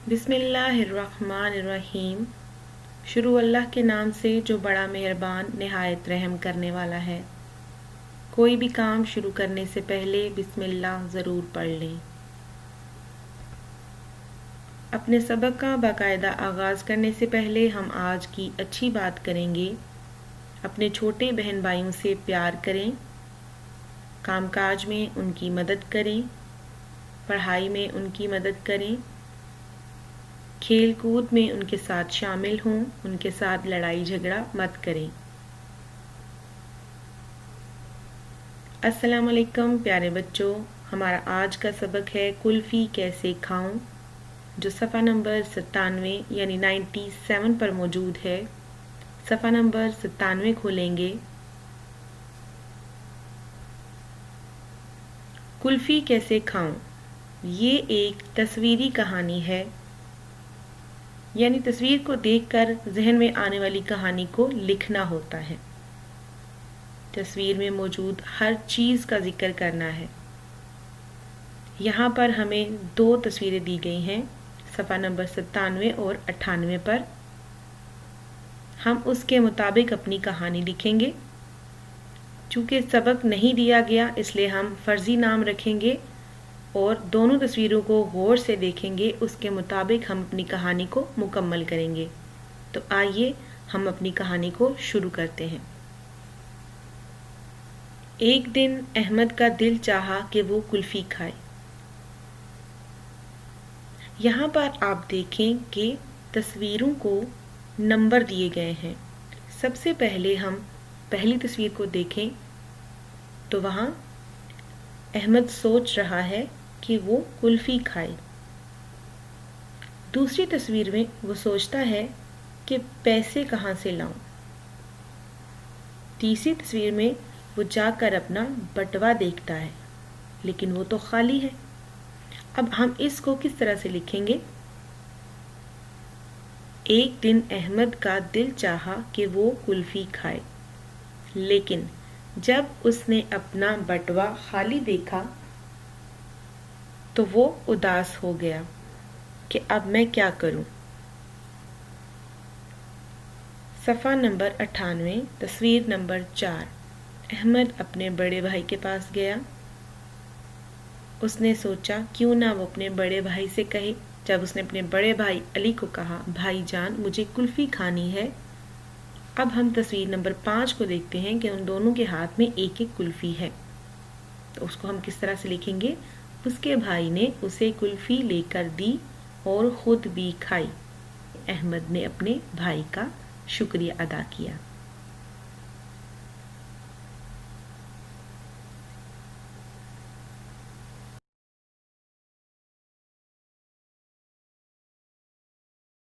बिस्मिल्लाहिर्रहमानिर्रहीम। शुरू अल्लाह के नाम से जो बड़ा मेहरबान निहायत रहम करने वाला है। कोई भी काम शुरू करने से पहले बिस्मिल्लाह ज़रूर पढ़ लें। अपने सबक का बाकायदा आगाज़ करने से पहले हम आज की अच्छी बात करेंगे। अपने छोटे बहन भाइयों से प्यार करें, कामकाज में उनकी मदद करें, पढ़ाई में उनकी मदद करें, खेल कूद में उनके साथ शामिल हों, उनके साथ लड़ाई झगड़ा मत करें। अस्सलाम वालेकुम प्यारे बच्चों, हमारा आज का सबक है कुल्फ़ी कैसे खाऊं, जो सफ़ा नंबर 97 यानी 97 पर मौजूद है। सफ़ा नंबर 97 खोलेंगे। कुल्फ़ी कैसे खाऊं, ये एक तस्वीरी कहानी है, यानी तस्वीर को देखकर जहन में आने वाली कहानी को लिखना होता है। तस्वीर में मौजूद हर चीज़ का जिक्र करना है। यहाँ पर हमें दो तस्वीरें दी गई हैं, सफ़ा नंबर 97 और 98 पर। हम उसके मुताबिक अपनी कहानी लिखेंगे। चूँकि सबक नहीं दिया गया इसलिए हम फ़र्ज़ी नाम रखेंगे और दोनों तस्वीरों को गौर से देखेंगे, उसके मुताबिक हम अपनी कहानी को मुकम्मल करेंगे। तो आइए हम अपनी कहानी को शुरू करते हैं। एक दिन अहमद का दिल चाहा कि वो कुल्फ़ी खाए। यहाँ पर आप देखें कि तस्वीरों को नंबर दिए गए हैं। सबसे पहले हम पहली तस्वीर को देखें तो वहाँ अहमद सोच रहा है कि वो कुल्फ़ी खाए। दूसरी तस्वीर में वो सोचता है कि पैसे कहाँ से लाऊं। तीसरी तस्वीर में वो जाकर अपना बटवा देखता है, लेकिन वो तो खाली है। अब हम इसको किस तरह से लिखेंगे? एक दिन अहमद का दिल चाहा कि वो कुल्फ़ी खाए, लेकिन जब उसने अपना बटवा खाली देखा तो वो उदास हो गया कि अब मैं क्या करूं। सफ़ा नंबर 98 तस्वीर नंबर 4। अहमद अपने बड़े भाई के पास गया। उसने सोचा क्यों ना वो अपने बड़े भाई से कहे। जब उसने अपने बड़े भाई अली को कहा, भाई जान मुझे कुल्फ़ी खानी है। अब हम तस्वीर नंबर 5 को देखते हैं कि उन दोनों के हाथ में एक एक कुल्फ़ी है। तो उसको हम किस तरह से लिखेंगे? उसके भाई ने उसे कुल्फ़ी लेकर दी और ख़ुद भी खाई। अहमद ने अपने भाई का शुक्रिया अदा किया।